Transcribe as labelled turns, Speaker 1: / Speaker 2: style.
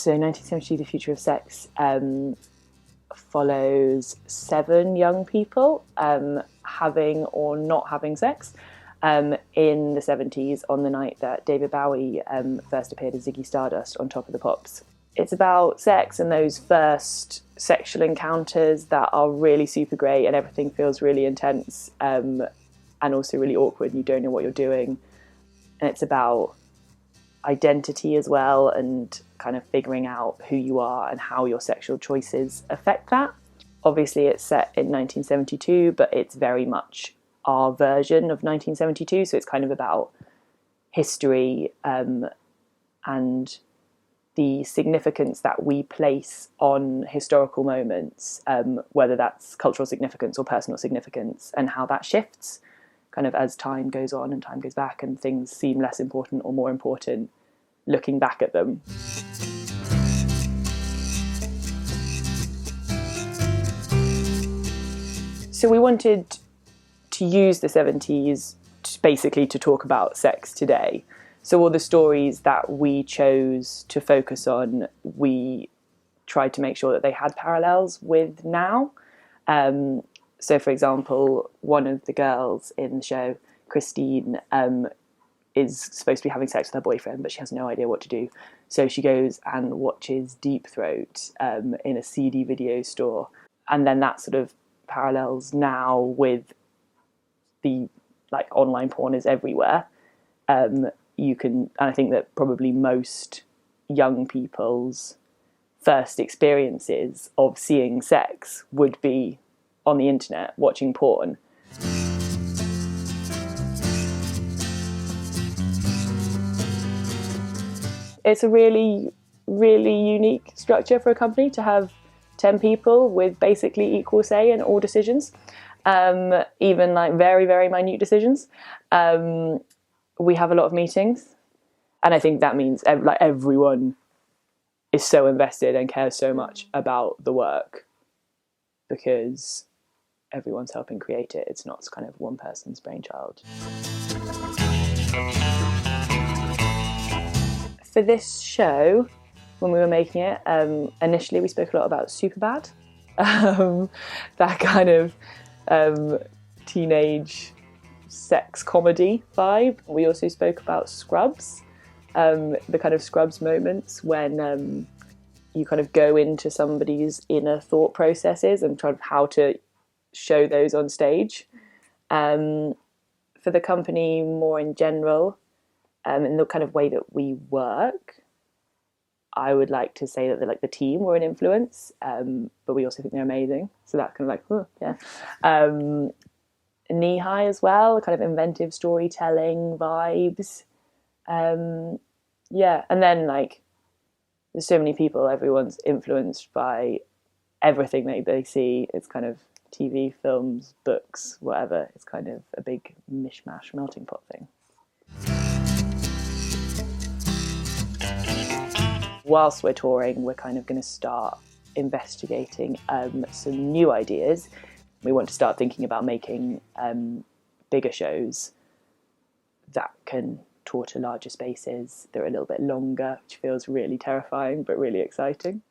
Speaker 1: So 1972, The Future of Sex follows 7 young people having or not having sex in the 70s on the night that David Bowie first appeared as Ziggy Stardust on Top of the Pops. It's about sex and those first sexual encounters that are really super great and everything feels really intense and also really awkward and you don't know what you're doing. And it's about identity as well and kind of figuring out who you are and how your sexual choices affect that. Obviously it's set in 1972, but it's very much our version of 1972, so it's kind of about history and the significance that we place on historical moments, whether that's cultural significance or personal significance, and how that shifts kind of as time goes on and time goes back and things seem less important or more important looking back at them. So we wanted to use the 70s basically to talk about sex today. So all the stories that we chose to focus on, we tried to make sure that they had parallels with now. So for example, one of the girls in the show, Christine, is supposed to be having sex with her boyfriend, but she has no idea what to do. So she goes and watches Deep Throat in a CD video store. And then that sort of parallels now with the online porn is everywhere. You can, and I think that probably most young people's first experiences of seeing sex would be on the internet watching porn. It's a really, really unique structure for a company to have 10 people with basically equal say in all decisions, even very, very minute decisions. We have a lot of meetings, and I think that means everyone is so invested and cares so much about the work because everyone's helping create it. It's not kind of one person's brainchild. For this show, when we were making it, initially we spoke a lot about Superbad, that kind of teenage sex comedy vibe. We also spoke about Scrubs, the kind of Scrubs moments when you kind of go into somebody's inner thought processes and try how to show those on stage. For the company more in general, in the kind of way that we work, I would like to say that the team were an influence, but we also think they're amazing. So that's kind of yeah. Knee High as well, kind of inventive storytelling vibes. Yeah, and then there's so many people, everyone's influenced by everything they see. It's kind of TV, films, books, whatever. It's kind of a big mishmash melting pot thing. Whilst we're touring, we're kind of going to start investigating some new ideas. We want to start thinking about making bigger shows that can tour to larger spaces. They're a little bit longer, which feels really terrifying, but really exciting.